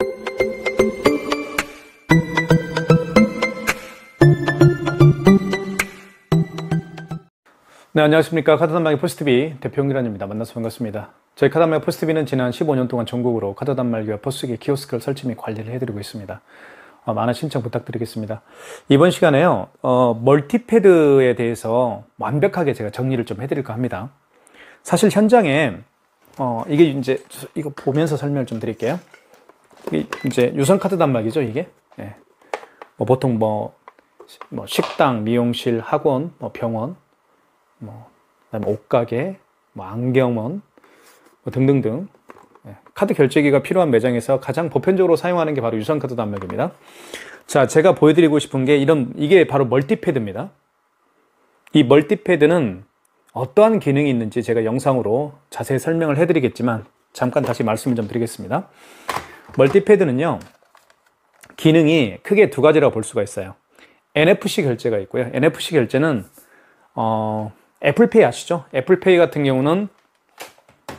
네, 안녕하십니까. 카드단말기 포스트비 대표 홍기란입니다. 만나서 반갑습니다. 저희 카드단말기 포스트비는 지난 15년 동안 전국으로 카드단말기와 포스기 키오스크를 설치 및 관리를 해드리고 있습니다. 많은 신청 부탁드리겠습니다. 이번 시간에요, 멀티패드에 대해서 완벽하게 제가 정리를 좀 해드릴까 합니다. 사실 현장에, 이게 이제, 이거 보면서 설명을 좀 드릴게요. 이게 이제 유선 카드 단말기죠, 이게. 네. 보통 식당, 미용실, 학원, 병원, 그다음에 옷가게, 안경원, 등등등. 카드 결제기가 필요한 매장에서 가장 보편적으로 사용하는 게 바로 유선 카드 단말기입니다. 자, 제가 보여드리고 싶은 게 이게 바로 멀티패드입니다. 이 멀티패드는 어떠한 기능이 있는지 제가 영상으로 자세히 설명을 해드리겠지만 잠깐 다시 말씀을 좀 드리겠습니다. 멀티패드는요, 기능이 크게 두 가지라고 볼 수가 있어요. NFC 결제가 있고요. NFC 결제는 애플페이 아시죠? 애플페이 같은 경우는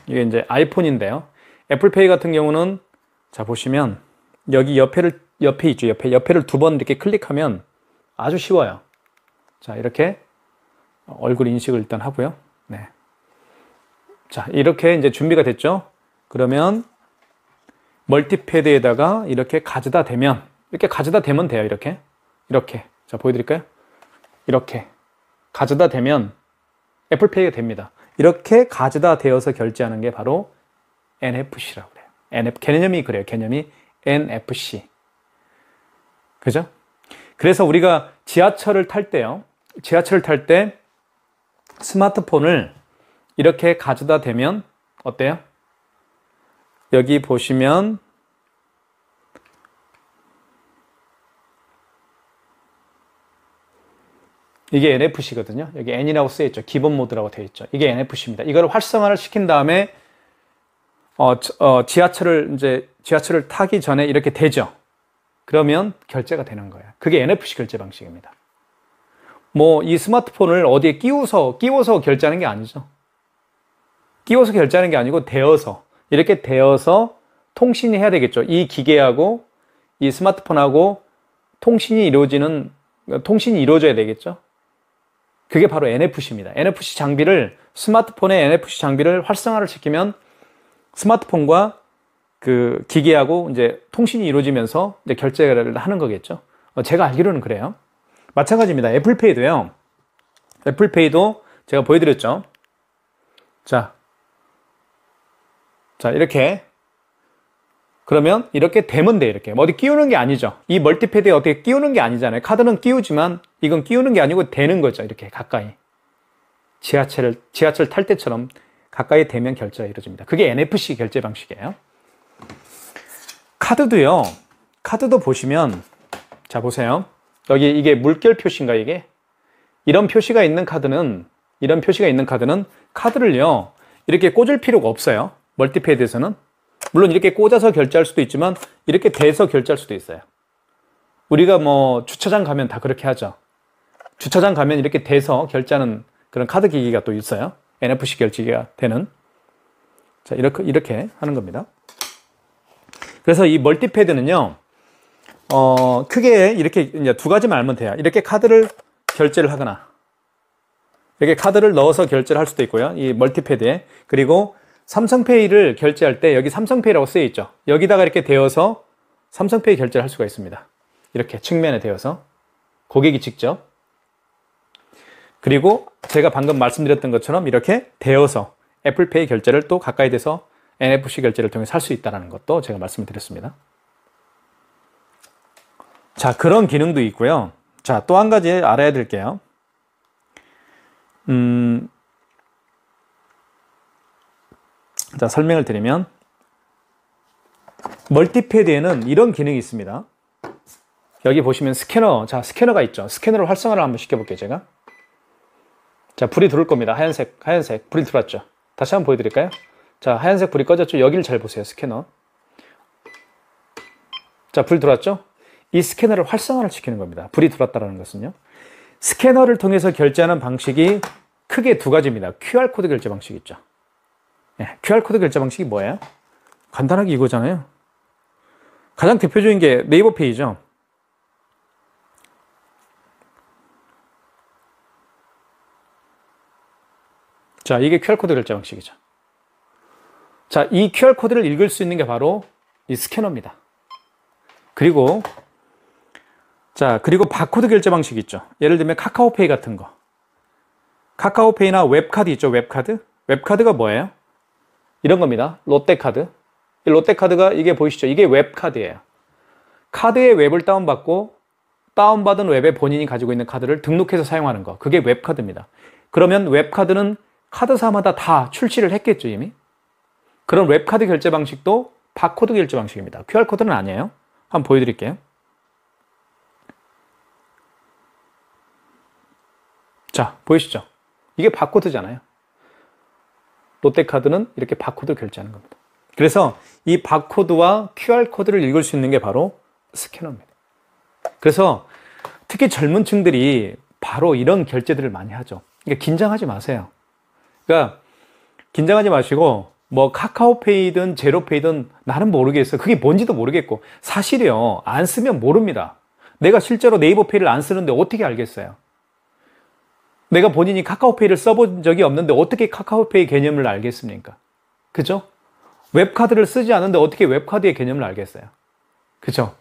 이게 이제 아이폰인데요. 애플페이 같은 경우는 자 보시면 여기 옆에 있죠. 옆에를 두 번 이렇게 클릭하면 아주 쉬워요. 자, 이렇게 얼굴 인식을 일단 하고요. 네. 자, 이렇게 이제 준비가 됐죠. 그러면 멀티패드에다가 이렇게 가져다 대면 돼요. 이렇게. 자, 보여드릴까요? 이렇게 가져다 대면 애플페이가 됩니다. 이렇게 가져다 대어서 결제하는 게 바로 NFC라고 그래요. 개념이 그래요. 개념이 NFC. 그죠? 그래서 우리가 지하철을 탈 때요. 지하철을 탈 때 스마트폰을 이렇게 가져다 대면 어때요? 여기 보시면 이게 NFC거든요. 여기 N이라고 쓰여있죠. 기본 모드라고 되어 있죠. 이게 NFC입니다. 이걸 활성화를 시킨 다음에 지하철을 타기 전에 이렇게 되죠. 그러면 결제가 되는 거예요. 그게 NFC 결제 방식입니다. 이 스마트폰을 어디에 끼워서 결제하는 게 아니죠. 끼워서 결제하는 게 아니고 이렇게 대어서 통신이 해야 되겠죠. 이 기계하고 이 스마트폰하고 통신이 이루어져야 되겠죠. 그게 바로 NFC입니다. 스마트폰의 NFC 장비를 활성화를 시키면 스마트폰과 그 기계하고 이제 통신이 이루어지면서 이제 결제를 하는 거겠죠. 제가 알기로는 그래요. 마찬가지입니다. 애플페이도요. 애플페이도 제가 보여드렸죠. 자, 이렇게. 그러면 이렇게 되면 돼요. 이렇게. 어디 끼우는 게 아니죠. 이 멀티패드에 어떻게 끼우는 게 아니잖아요. 카드는 끼우지만 이건 끼우는 게 아니고 되는 거죠. 이렇게 가까이. 지하철 탈 때처럼 가까이 대면 결제가 이루어집니다. 그게 NFC 결제 방식이에요. 카드도 보시면, 자, 보세요. 여기 이게 물결 표시인가, 이게? 이런 표시가 있는 카드는 카드를요, 이렇게 꽂을 필요가 없어요. 멀티패드에서는. 물론 이렇게 꽂아서 결제할 수도 있지만, 이렇게 대서 결제할 수도 있어요. 우리가 주차장 가면 다 그렇게 하죠. 주차장 가면 이렇게 대서 결제하는 그런 카드 기기가 또 있어요. NFC 결제기가 되는. 자, 이렇게 하는 겁니다. 그래서 이 멀티패드는요, 크게 이렇게 이제 두 가지만 알면 돼요. 이렇게 카드를 결제를 하거나, 이렇게 카드를 넣어서 결제를 할 수도 있고요. 이 멀티패드에. 그리고 삼성페이를 결제할 때 여기 삼성페이라고 쓰여 있죠. 여기다가 이렇게 대어서 삼성페이 결제를 할 수가 있습니다. 이렇게 측면에 대어서. 고객이 직접. 그리고 제가 방금 말씀드렸던 것처럼 이렇게 대어서 애플페이 결제를 또 가까이 돼서 NFC 결제를 통해서 할 수 있다는 것도 제가 말씀을 드렸습니다. 자, 그런 기능도 있고요. 자, 또 한 가지 알아야 될 게요. 자, 설명을 드리면 멀티패드에는 이런 기능이 있습니다. 여기 보시면 스캐너가 있죠. 스캐너를 활성화를 한번 시켜볼게요, 제가. 자, 불이 들어올 겁니다. 하얀색 불이 들어왔죠. 다시 한번 보여드릴까요? 자, 하얀색 불이 꺼졌죠. 여기를 잘 보세요. 스캐너. 자, 불 들어왔죠? 이 스캐너를 활성화를 시키는 겁니다. 불이 들어왔다는 것은요. 스캐너를 통해서 결제하는 방식이 크게 두 가지입니다. QR코드 결제 방식 있죠. QR코드 결제 방식이 뭐예요? 간단하게 이거잖아요. 가장 대표적인 게 네이버페이죠. 자, 이게 QR코드 결제 방식이죠. 자, 이 QR코드를 읽을 수 있는 게 바로 이 스캐너입니다. 그리고 바코드 결제 방식이 있죠. 예를 들면 카카오페이 같은 거. 카카오페이나 웹카드 있죠, 웹카드. 웹카드가 뭐예요? 이런 겁니다. 롯데카드. 이 롯데카드가 이게 보이시죠? 이게 웹카드예요. 카드의 웹을 다운받고 다운받은 웹에 본인이 가지고 있는 카드를 등록해서 사용하는 거. 그게 웹카드입니다. 그러면 웹카드는 카드사마다 다 출시를 했겠죠, 이미? 그런 웹카드 결제 방식도 바코드 결제 방식입니다. QR코드는 아니에요. 한번 보여드릴게요. 자, 보이시죠? 이게 바코드잖아요. 롯데카드는 이렇게 바코드를 결제하는 겁니다. 그래서 이 바코드와 QR코드를 읽을 수 있는 게 바로 스캐너입니다. 그래서 특히 젊은 층들이 바로 이런 결제들을 많이 하죠. 그러니까 긴장하지 마세요. 그러니까 긴장하지 마시고 뭐 카카오페이든 제로페이든 나는 모르겠어. 그게 뭔지도 모르겠고 사실이요. 안 쓰면 모릅니다. 내가 실제로 네이버페이를 안 쓰는데 어떻게 알겠어요? 내가 본인이 카카오페이를 써본 적이 없는데 어떻게 카카오페이 개념을 알겠습니까? 그죠? 웹카드를 쓰지 않는데 어떻게 웹카드의 개념을 알겠어요? 그죠?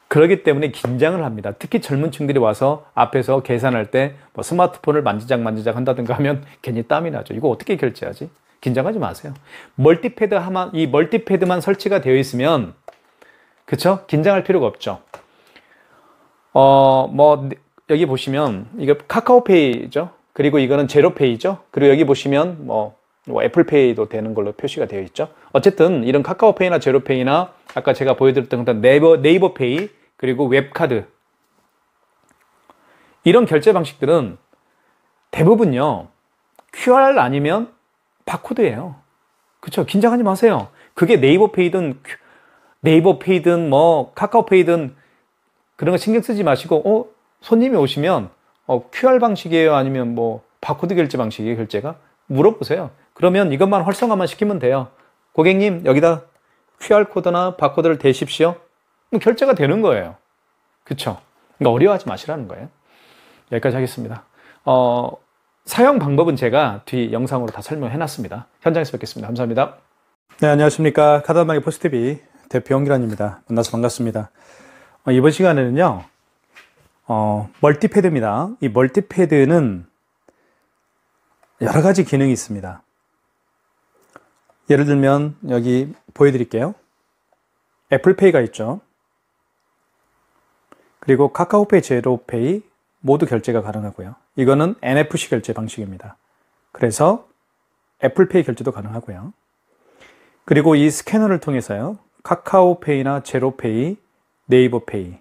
그렇기 때문에 긴장을 합니다. 특히 젊은 층들이 와서 앞에서 계산할 때 뭐 스마트폰을 만지작 한다든가 하면 괜히 땀이 나죠. 이거 어떻게 결제하지? 긴장하지 마세요. 이 멀티패드만 설치가 되어 있으면, 그쵸? 긴장할 필요가 없죠. 여기 보시면, 이거 카카오페이죠. 그리고 이거는 제로페이죠. 그리고 여기 보시면, 애플페이도 되는 걸로 표시가 되어 있죠. 어쨌든, 이런 카카오페이나 제로페이나, 아까 제가 보여드렸던 네이버페이, 그리고 웹카드. 이런 결제 방식들은 대부분요, QR 아니면 바코드예요. 그쵸? 긴장하지 마세요. 그게 네이버페이든 카카오페이든 그런 거 신경 쓰지 마시고, 손님이 오시면, QR 방식이에요? 아니면 바코드 결제 방식이에요? 결제가? 물어보세요. 그러면 이것만 활성화만 시키면 돼요. 고객님, 여기다 QR코드나 바코드를 대십시오. 그럼 결제가 되는 거예요. 그쵸? 그러니까 어려워하지 마시라는 거예요. 여기까지 하겠습니다. 사용 방법은 제가 뒤 영상으로 다 설명해 놨습니다. 현장에서 뵙겠습니다. 감사합니다. 네, 안녕하십니까. 카드한방의 포스TV 대표 홍기란입니다. 만나서 반갑습니다. 이번 시간에는요, 멀티패드입니다. 이 멀티패드는 여러 가지 기능이 있습니다. 예를 들면 여기 보여드릴게요. 애플페이가 있죠. 그리고 카카오페이, 제로페이 모두 결제가 가능하고요. 이거는 NFC 결제 방식입니다. 그래서 애플페이 결제도 가능하고요. 그리고 이 스캐너를 통해서요. 카카오페이나 제로페이, 네이버페이,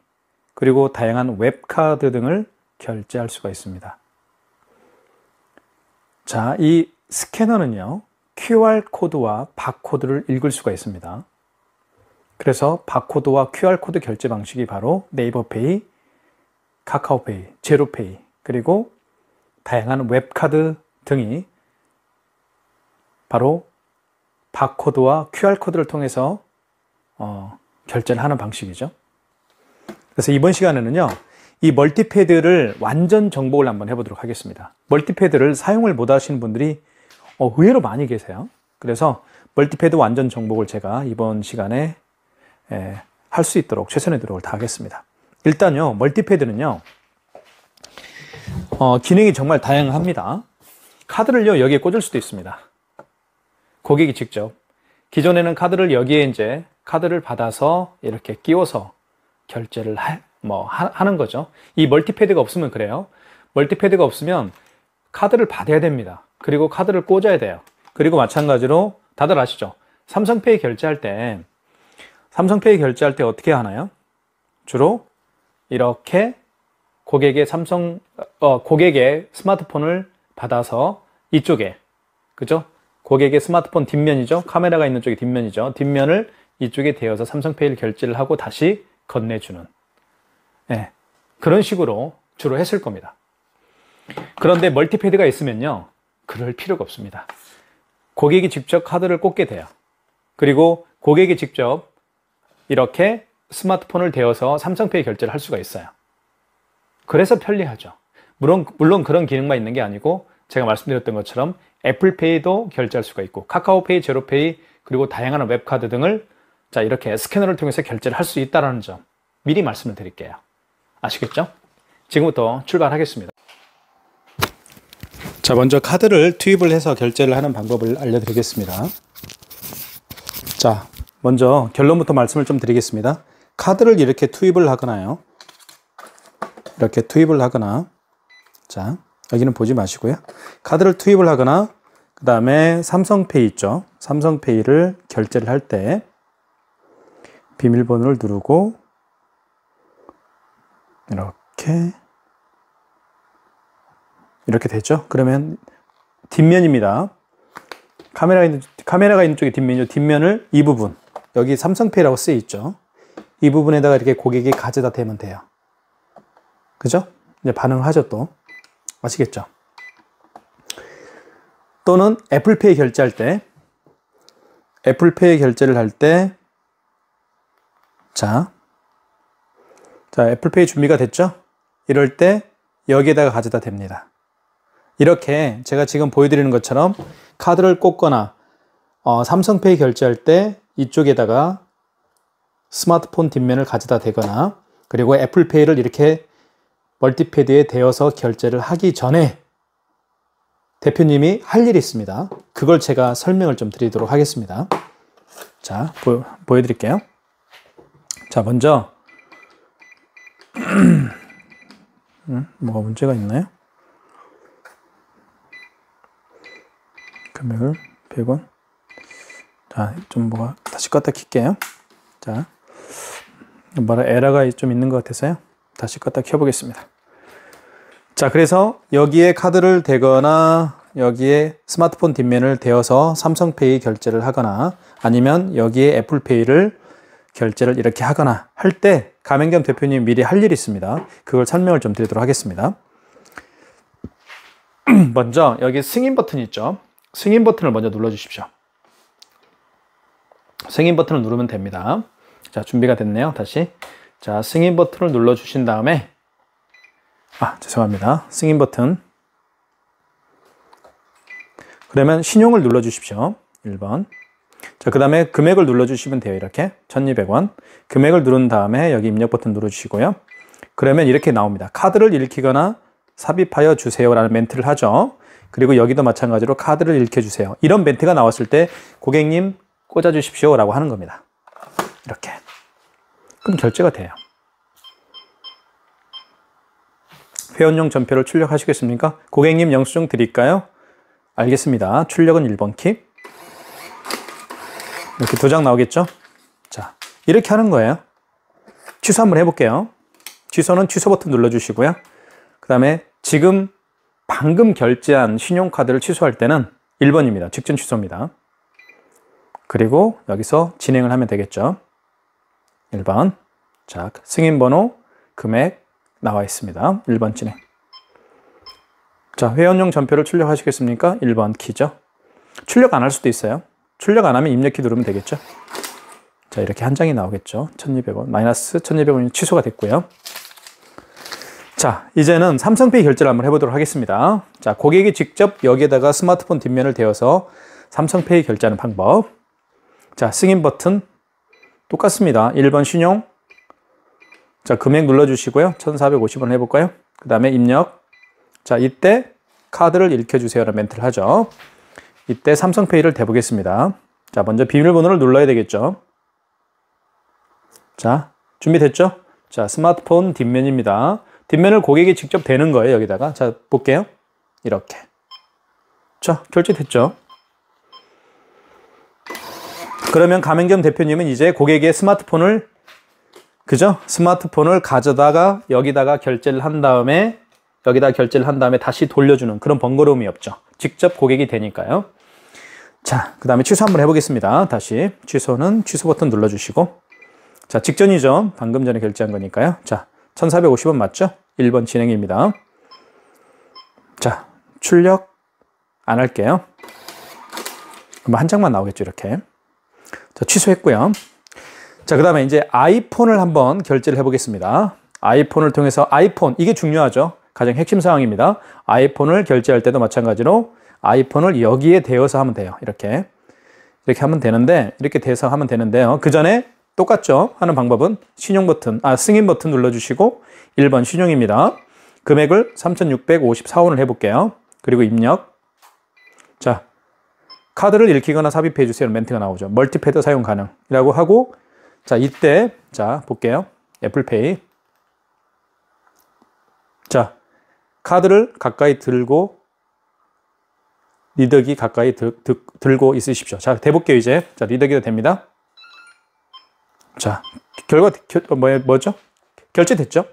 그리고 다양한 웹카드 등을 결제할 수가 있습니다. 자, 이 스캐너는요. QR코드와 바코드를 읽을 수가 있습니다. 그래서 바코드와 QR코드 결제 방식이 바로 네이버페이, 카카오페이, 제로페이, 그리고 다양한 웹카드 등이 바로 바코드와 QR코드를 통해서 결제를 하는 방식이죠. 그래서 이번 시간에는요, 이 멀티패드를 완전 정복을 한번 해보도록 하겠습니다. 멀티패드를 사용을 못 하시는 분들이 의외로 많이 계세요. 그래서 멀티패드 완전 정복을 제가 이번 시간에 할 수 있도록 최선의 노력을 다하겠습니다. 일단요, 멀티패드는요, 기능이 정말 다양합니다. 카드를요, 여기에 꽂을 수도 있습니다. 고객이 직접. 기존에는 카드를 여기에 이제 카드를 받아서 이렇게 끼워서 결제를 하는 거죠. 이 멀티패드가 없으면 그래요. 멀티패드가 없으면 카드를 받아야 됩니다. 그리고 카드를 꽂아야 돼요. 그리고 마찬가지로 다들 아시죠? 삼성페이 결제할 때 어떻게 하나요? 주로 이렇게 고객의 스마트폰을 받아서 이쪽에, 그죠? 고객의 스마트폰 뒷면이죠. 카메라가 있는 쪽이 뒷면이죠. 뒷면을 이쪽에 대어서 삼성페이를 결제를 하고 다시 건네주는, 그런 식으로 주로 했을 겁니다. 그런데 멀티패드가 있으면요, 그럴 필요가 없습니다. 고객이 직접 카드를 꽂게 돼요. 그리고 고객이 직접 이렇게 스마트폰을 대어서 삼성페이 결제를 할 수가 있어요. 그래서 편리하죠. 물론 그런 기능만 있는 게 아니고 제가 말씀드렸던 것처럼 애플페이도 결제할 수가 있고 카카오페이, 제로페이 그리고 다양한 웹카드 등을 자 이렇게 스캐너를 통해서 결제를 할 수 있다는 점 미리 말씀을 드릴게요. 아시겠죠? 지금부터 출발하겠습니다. 자, 먼저 카드를 투입을 해서 결제를 하는 방법을 알려드리겠습니다. 자, 먼저 결론부터 말씀을 좀 드리겠습니다. 카드를 이렇게 투입을 하거나요. 이렇게 투입을 하거나, 자, 여기는 보지 마시고요. 카드를 투입을 하거나, 그 다음에 삼성페이 있죠. 삼성페이를 결제를 할 때 비밀번호를 누르고 이렇게 되죠. 그러면 뒷면입니다. 카메라가 있는 쪽이 뒷면이죠. 뒷면을 이 부분, 여기 삼성페이라고 쓰여 있죠. 이 부분에다가 이렇게 고객이 가져다 대면 돼요. 그죠? 이제 반응을 하죠, 또. 아시겠죠? 또는 애플페이 결제할 때, 애플페이 결제를 할 때, 자, 애플페이 준비가 됐죠? 이럴 때 여기에다가 가져다 댑니다. 이렇게 제가 지금 보여드리는 것처럼 카드를 꽂거나 삼성페이 결제할 때 이쪽에다가 스마트폰 뒷면을 가져다 대거나 그리고 애플페이를 이렇게 멀티패드에 대어서 결제를 하기 전에 대표님이 할 일이 있습니다. 그걸 제가 설명을 좀 드리도록 하겠습니다. 자, 보여드릴게요. 자, 먼저 뭐가 문제가 있나요? 금액을 100원. 자, 좀 뭐가 다시 껐다 킬게요. 자, 에러가 좀 있는 것 같아서요. 다시 껐다 켜보겠습니다. 자, 그래서 여기에 카드를 대거나 여기에 스마트폰 뒷면을 대어서 삼성페이 결제를 하거나 아니면 여기에 애플페이를 결제를 이렇게 하거나 할 때 가맹점 대표님 미리 할 일이 있습니다. 그걸 설명을 좀 드리도록 하겠습니다. 먼저 여기 승인 버튼이 있죠. 승인 버튼을 먼저 눌러주십시오. 승인 버튼을 누르면 됩니다. 자, 준비가 됐네요. 다시. 자, 승인 버튼을 눌러주신 다음에 죄송합니다. 승인 버튼. 그러면 신용을 눌러주십시오. 1번. 자, 그 다음에 금액을 눌러주시면 돼요. 이렇게 1200원. 금액을 누른 다음에 여기 입력 버튼 눌러주시고요. 그러면 이렇게 나옵니다. 카드를 읽히거나 삽입하여 주세요 라는 멘트를 하죠. 그리고 여기도 마찬가지로 카드를 읽혀주세요. 이런 멘트가 나왔을 때 고객님 꽂아주십시오 라고 하는 겁니다. 이렇게. 그럼 결제가 돼요. 회원용 전표를 출력하시겠습니까? 고객님 영수증 드릴까요? 알겠습니다. 출력은 1번 키. 이렇게 2장 나오겠죠? 자, 이렇게 하는 거예요. 취소 한번 해볼게요. 취소는 취소 버튼 눌러주시고요. 그 다음에 지금 방금 결제한 신용카드를 취소할 때는 1번입니다. 직전 취소입니다. 그리고 여기서 진행을 하면 되겠죠. 1번. 자, 승인번호, 금액 나와 있습니다. 1번 진행. 자, 회원용 전표를 출력하시겠습니까? 1번 키죠. 출력 안 할 수도 있어요. 출력 안 하면 입력키 누르면 되겠죠. 자, 이렇게 한 장이 나오겠죠. 1200원. 마이너스 1200원이 취소가 됐고요. 자, 이제는 삼성페이 결제를 한번 해보도록 하겠습니다. 자, 고객이 직접 여기에다가 스마트폰 뒷면을 대어서 삼성페이 결제하는 방법. 자, 승인 버튼 똑같습니다. 1번 신용. 자, 금액 눌러주시고요. 1450원 해볼까요? 그 다음에 입력. 자, 이때 카드를 읽혀주세요 라는 멘트를 하죠. 이때 삼성페이를 대보겠습니다. 자, 먼저 비밀번호를 눌러야 되겠죠. 자, 준비됐죠? 자, 스마트폰 뒷면입니다. 뒷면을 고객이 직접 대는 거예요, 여기다가. 자, 볼게요. 이렇게. 자, 결제됐죠? 그러면 가맹점 대표님은 이제 고객의 스마트폰을, 그죠? 스마트폰을 가져다가 여기다가 결제를 한 다음에, 다시 돌려주는 그런 번거로움이 없죠. 직접 고객이 되니까요. 자, 그 다음에 취소 한번 해보겠습니다. 다시 취소는 취소 버튼 눌러주시고, 자, 직전이죠. 방금 전에 결제한 거니까요. 자, 1450원 맞죠? 1번 진행입니다. 자, 출력 안 할게요. 그럼 한 장만 나오겠죠, 이렇게. 자, 취소했고요. 자, 자, 그 다음에 이제 아이폰을 한번 결제를 해보겠습니다. 아이폰을 통해서 아이폰, 이게 중요하죠. 가장 핵심 사항입니다. 아이폰을 결제할 때도 마찬가지로 아이폰을 여기에 대어서 하면 돼요. 이렇게 하면 되는데, 이렇게 대서 하면 되는데요. 그 전에 똑같죠. 하는 방법은 신용 버튼, 승인 버튼 눌러주시고 1번 신용입니다. 금액을 3,654원을 해볼게요. 그리고 입력. 자, 카드를 읽히거나 삽입해 주세요. 멘트가 나오죠. 멀티패드 사용 가능이라고 하고, 자, 이때, 자, 볼게요. 애플페이. 자, 카드를 가까이 들고, 리더기 가까이 들고 있으십시오. 자, 대볼게요, 이제. 자, 리더기도 됩니다. 자, 결과, 뭐죠? 결제됐죠?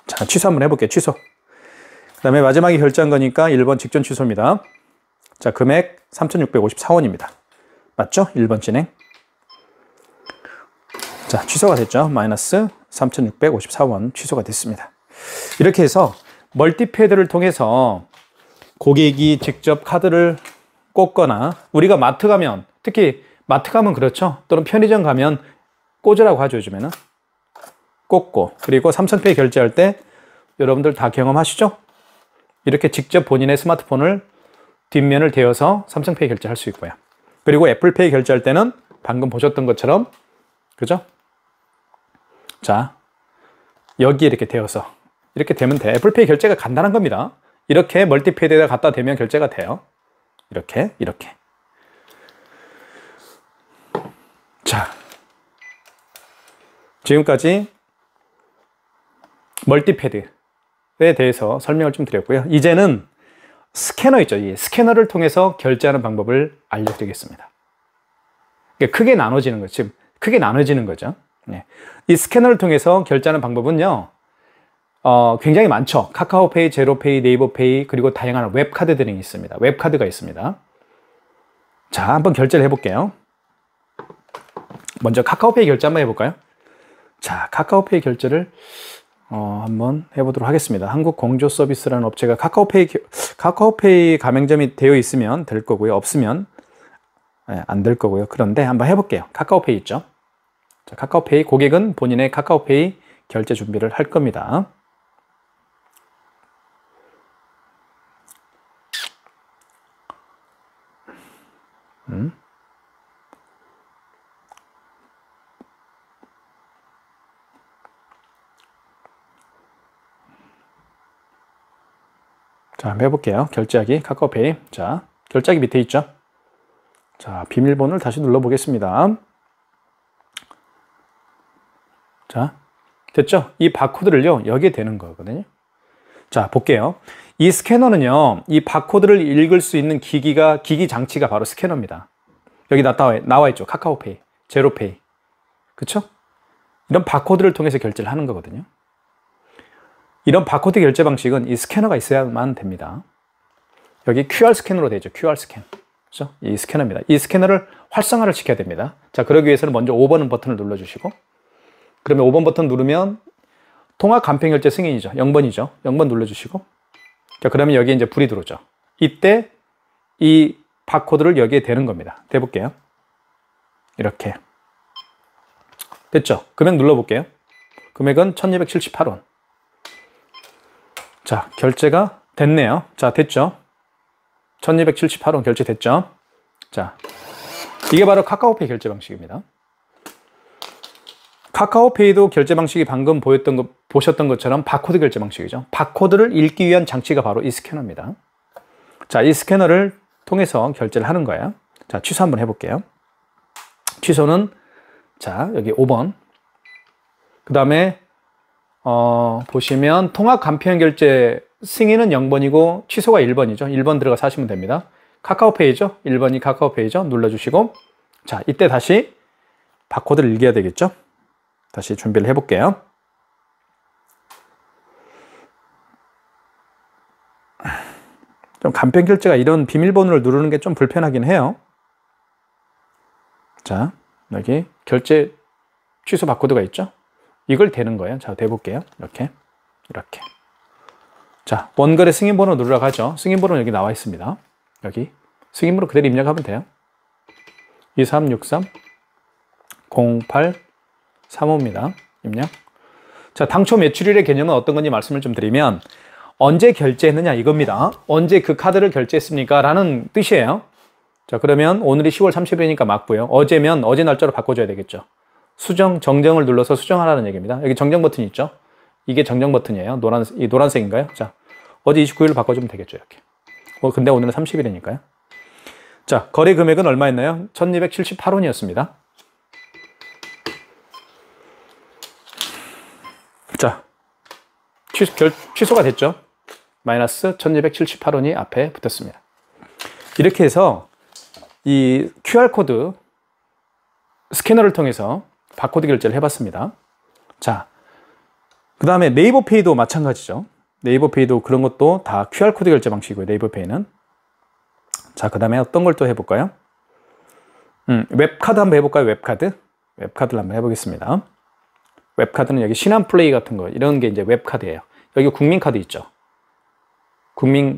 자, 취소 한번 해볼게요. 취소. 그 다음에 마지막에 결제한 거니까 1번 직전 취소입니다. 자, 금액 3,654원입니다. 맞죠? 1번 진행. 자, 취소가 됐죠? 마이너스 3,654원 취소가 됐습니다. 이렇게 해서 멀티패드를 통해서 고객이 직접 카드를 꽂거나, 우리가 마트 가면, 특히 마트 가면 그렇죠. 또는 편의점 가면 꽂으라고 하죠, 요즘에는. 꽂고, 그리고 삼성페이 결제할 때 여러분들 다 경험하시죠? 이렇게 직접 본인의 스마트폰을 뒷면을 대어서 삼성페이 결제할 수 있고요. 그리고 애플페이 결제할 때는 방금 보셨던 것처럼, 그죠? 자, 여기 이렇게 대어서 이렇게 되면 돼. 애플페이 결제가 간단한 겁니다. 이렇게 멀티패드에다 갖다 대면 결제가 돼요. 이렇게. 자, 지금까지 멀티패드에 대해서 설명을 좀 드렸고요. 이제는 스캐너 있죠. 이 스캐너를 통해서 결제하는 방법을 알려드리겠습니다. 크게 나눠지는 거죠. 지금 크게 나눠지는 거죠. 네. 이 스캐너를 통해서 결제하는 방법은요, 굉장히 많죠. 카카오페이, 제로페이, 네이버페이, 그리고 다양한 웹카드들이 있습니다. 웹카드가 있습니다. 자, 한번 결제를 해볼게요. 먼저 카카오페이 결제 한번 해볼까요? 자, 카카오페이 결제를 한번 해보도록 하겠습니다. 한국공조서비스라는 업체가 카카오페이 가맹점이 되어 있으면 될 거고요. 없으면 안 될 거고요. 그런데 한번 해볼게요. 카카오페이 있죠? 자, 카카오페이, 고객은 본인의 카카오페이 결제 준비를 할 겁니다. 자, 한번 해볼게요. 결제하기, 카카오페이. 자, 결제하기 밑에 있죠? 자, 비밀번호를 다시 눌러보겠습니다. 자, 됐죠? 이 바코드를요, 여기에 대는 거거든요. 자, 볼게요. 이 스캐너는요, 이 바코드를 읽을 수 있는 기기 장치가 바로 스캐너입니다. 여기 나와 있죠. 카카오페이, 제로페이. 그쵸? 이런 바코드를 통해서 결제를 하는 거거든요. 이런 바코드 결제 방식은 이 스캐너가 있어야만 됩니다. 여기 QR 스캔으로 되죠. QR 스캔. 그렇죠? 이 스캐너입니다. 이 스캐너를 활성화를 시켜야 됩니다. 자, 그러기 위해서는 먼저 5번 버튼을 눌러주시고, 그러면 5번 버튼 누르면 통화 간편 결제 승인이죠. 0번이죠. 0번 눌러주시고, 자, 그러면 여기에 이제 불이 들어오죠. 이때 이 바코드를 여기에 대는 겁니다. 대볼게요. 이렇게. 됐죠? 금액 눌러볼게요. 금액은 1,278원. 자, 결제가 됐네요. 자, 됐죠? 1,278원 결제됐죠? 자, 이게 바로 카카오페이 결제 방식입니다. 카카오페이도 결제 방식이 방금 보셨던 것처럼 바코드 결제 방식이죠. 바코드를 읽기 위한 장치가 바로 이 스캐너입니다. 자, 이 스캐너를 통해서 결제를 하는 거예요. 자, 취소 한번 해볼게요. 취소는, 자, 여기 5번. 그 다음에, 보시면 통화 간편 결제 승인은 0번이고 취소가 1번이죠. 1번 들어가서 하시면 됩니다. 카카오페이죠. 1번이 카카오페이죠. 눌러주시고, 자, 이때 다시 바코드를 읽어야 되겠죠. 다시 준비를 해볼게요. 좀 간편 결제가 이런 비밀번호를 누르는 게 좀 불편하긴 해요. 자, 여기 결제 취소 바코드가 있죠. 이걸 대는 거예요. 자, 대볼게요. 이렇게. 자, 원거래 승인번호 누르라고 하죠. 승인번호 여기 나와 있습니다. 여기. 승인번호 그대로 입력하면 돼요. 2363 0835입니다. 입력. 자, 당초 매출일의 개념은 어떤 건지 말씀을 좀 드리면 언제 결제했느냐 이겁니다. 언제 그 카드를 결제했습니까? 라는 뜻이에요. 자, 그러면 오늘이 10월 30일이니까 맞고요. 어제면 어제 날짜로 바꿔줘야 되겠죠. 수정, 정정을 눌러서 수정하라는 얘기입니다. 여기 정정 버튼 있죠? 이게 정정 버튼이에요. 이 노란색인가요? 자, 어제 29일로 바꿔주면 되겠죠, 이렇게. 근데 오늘은 30일이니까요. 자, 거래 금액은 얼마였나요? 1278원이었습니다. 자, 취소가 됐죠? 마이너스 1278원이 앞에 붙었습니다. 이렇게 해서 이 QR코드 스캐너를 통해서 바코드 결제를 해봤습니다. 자, 그 다음에 네이버페이도 마찬가지죠. 네이버페이도 그런 것도 다 QR코드 결제 방식이고요. 네이버페이는. 자, 그 다음에 어떤 걸 또 해볼까요? 웹카드 한번 해볼까요? 웹카드를 한번 해보겠습니다. 웹카드는 여기 신한플레이 같은 거, 이런 게 이제 웹카드예요. 여기 국민카드 있죠.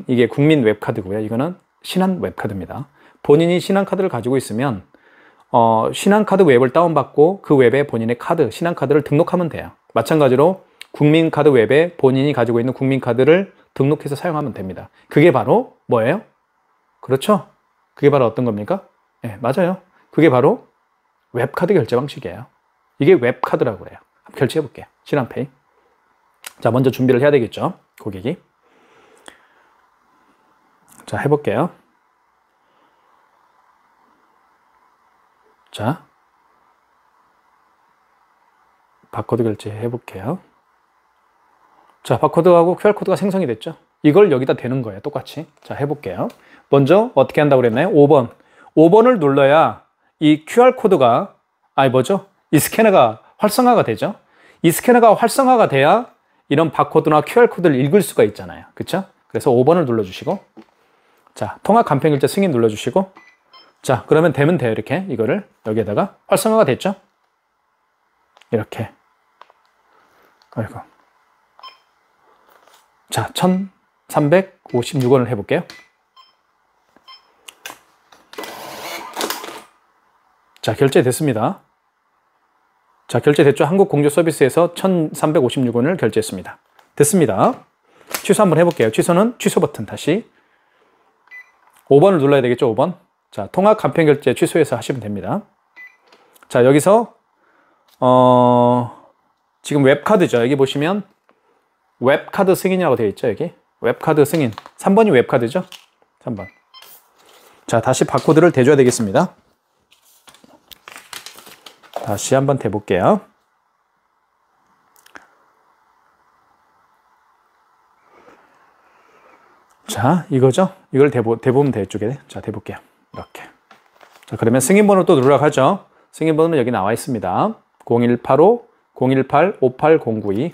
이게 국민 웹카드고요. 이거는 신한 웹카드입니다. 본인이 신한카드를 가지고 있으면, 신한카드 웹을 다운받고 그 웹에 본인의 카드, 신한카드를 등록하면 돼요. 마찬가지로 국민카드 웹에 본인이 가지고 있는 국민카드를 등록해서 사용하면 됩니다. 그게 바로 뭐예요? 그렇죠? 그게 바로 어떤 겁니까? 네, 맞아요. 그게 바로 웹카드 결제 방식이에요. 이게 웹카드라고 해요. 한번 결제해 볼게요. 신한페이. 자, 먼저 준비를 해야 되겠죠? 고객이. 자, 해볼게요. 자, 바코드 결제 해볼게요. 자, 바코드하고 QR코드가 생성이 됐죠? 이걸 여기다 대는 거예요. 똑같이. 자, 해볼게요. 먼저 어떻게 한다고 그랬나요? 5번. 5번을 눌러야 이 QR코드가, 이 스캐너가 활성화가 되죠? 이 스캐너가 활성화가 돼야 이런 바코드나 QR코드를 읽을 수가 있잖아요. 그쵸? 그래서 5번을 눌러주시고, 자, 통합 간편결제 승인 눌러주시고, 자, 그러면 되면 돼요. 이렇게. 이거를 여기에다가 활성화가 됐죠? 이렇게. 아이고. 자, 1356원을 해볼게요. 자, 결제됐습니다. 자, 결제됐죠? 한국공조서비스에서 1356원을 결제했습니다. 됐습니다. 취소 한번 해볼게요. 취소는 취소 버튼 다시. 5번을 눌러야 되겠죠? 5번. 자, 통합 간편결제 취소해서 하시면 됩니다. 자, 여기서 지금 웹카드죠. 여기 보시면 웹카드 승인이라고 되어 있죠. 여기 웹카드 승인. 3번이 웹카드죠. 3번. 자, 다시 바코드를 대줘야 되겠습니다. 다시 한번 대볼게요. 자, 이거죠. 이걸 대보면 돼. 이쪽에. 자, 대볼게요. 이렇게. 자, 그러면 승인번호 또 누르라고 하죠. 승인번호는 여기 나와 있습니다. 0185-018-58-092.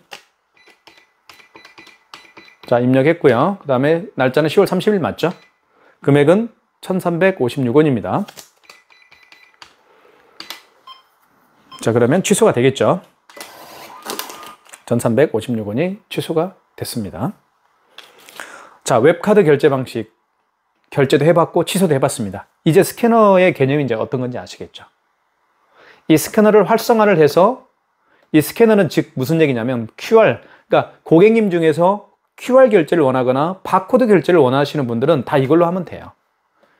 자, 입력했고요. 그 다음에 날짜는 10월 30일 맞죠? 금액은 1356원입니다. 자, 그러면 취소가 되겠죠? 1356원이 취소가 됐습니다. 자, 웹카드 결제 방식 결제도 해봤고 취소도 해봤습니다. 이제 스캐너의 개념이 이제 어떤 건지 아시겠죠? 이 스캐너를 활성화를 해서 이 스캐너는 즉 무슨 얘기냐면 QR, 그러니까 고객님 중에서 QR 결제를 원하거나 바코드 결제를 원하시는 분들은 다 이걸로 하면 돼요.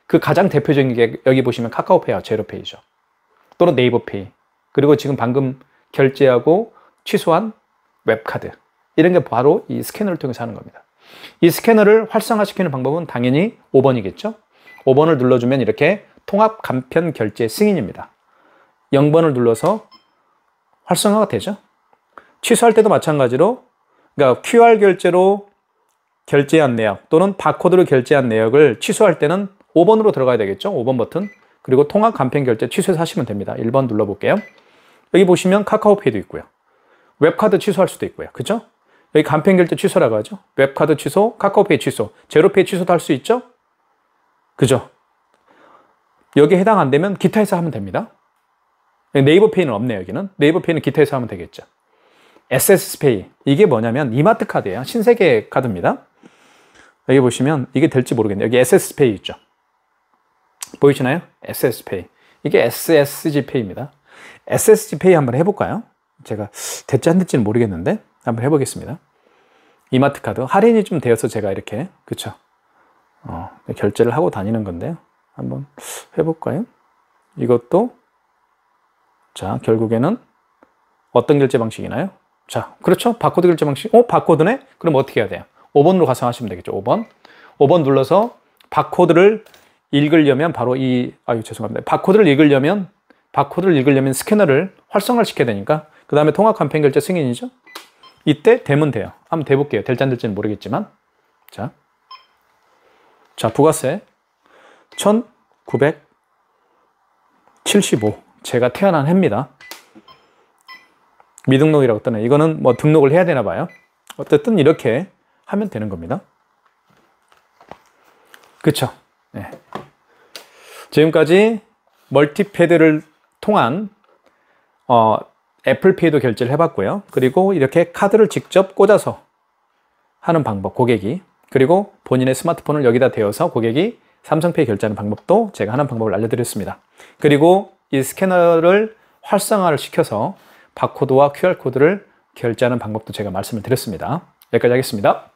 그 가장 대표적인 게 여기 보시면 카카오페이와 제로페이죠. 또는 네이버페이. 그리고 지금 방금 결제하고 취소한 웹카드. 이런 게 바로 이 스캐너를 통해서 하는 겁니다. 이 스캐너를 활성화시키는 방법은 당연히 5번이겠죠. 5번을 눌러주면 이렇게 통합 간편 결제 승인입니다. 0번을 눌러서 활성화가 되죠. 취소할 때도 마찬가지로, 그러니까 QR 결제로 결제한 내역 또는 바코드로 결제한 내역을 취소할 때는 5번으로 들어가야 되겠죠. 5번 버튼. 그리고 통합 간편 결제 취소해서 하시면 됩니다. 1번 눌러볼게요. 여기 보시면 카카오페이도 있고요. 웹카드 취소할 수도 있고요. 그죠? 여기 간편 결제 취소라고 하죠. 웹카드 취소, 카카오페이 취소, 제로페이 취소도 할 수 있죠? 그죠? 여기에 해당 안 되면 기타에서 하면 됩니다. 네이버페이는 없네요. 여기는. 네이버페이는 기타에서 하면 되겠죠. SS페이. 이게 뭐냐면 이마트 카드예요. 신세계 카드입니다. 여기 보시면 이게 될지 모르겠네요. 여기 SS페이 있죠. 보이시나요? SS페이. 이게 SSG페이입니다. SSG 페이 한번 해볼까요? 제가 됐지 안 됐지는 모르겠는데 한번 해보겠습니다. 이마트 카드 할인이 좀 되어서 제가 이렇게 그쵸? 결제를 하고 다니는 건데요. 한번 해볼까요? 이것도 자 결국에는 어떤 결제 방식이나요? 자 그렇죠? 바코드 결제 방식. 바코드네? 그럼 어떻게 해야 돼요? 5번으로 가상하시면 되겠죠. 5번 눌러서 바코드를 읽으려면 바로 죄송합니다. 바코드를 읽으려면 스캐너를 활성화를 시켜야 되니까 그 다음에 통합 간편 결제 승인이죠. 이때 되면 돼요. 한번 대볼게요. 될지 안 될지는 모르겠지만 자 부가세 1975 제가 태어난 해입니다. 미등록이라고 뜨네. 이거는 뭐 등록을 해야 되나 봐요. 어쨌든 이렇게 하면 되는 겁니다. 그쵸? 네. 지금까지 멀티패드를 통한 애플페이도 결제를 해봤고요. 그리고 이렇게 카드를 직접 꽂아서 하는 방법, 고객이. 그리고 본인의 스마트폰을 여기다 대어서 고객이 삼성페이 결제하는 방법도 제가 하는 방법을 알려드렸습니다. 그리고 이 스캐너를 활성화를 시켜서 바코드와 QR코드를 결제하는 방법도 제가 말씀을 드렸습니다. 여기까지 하겠습니다.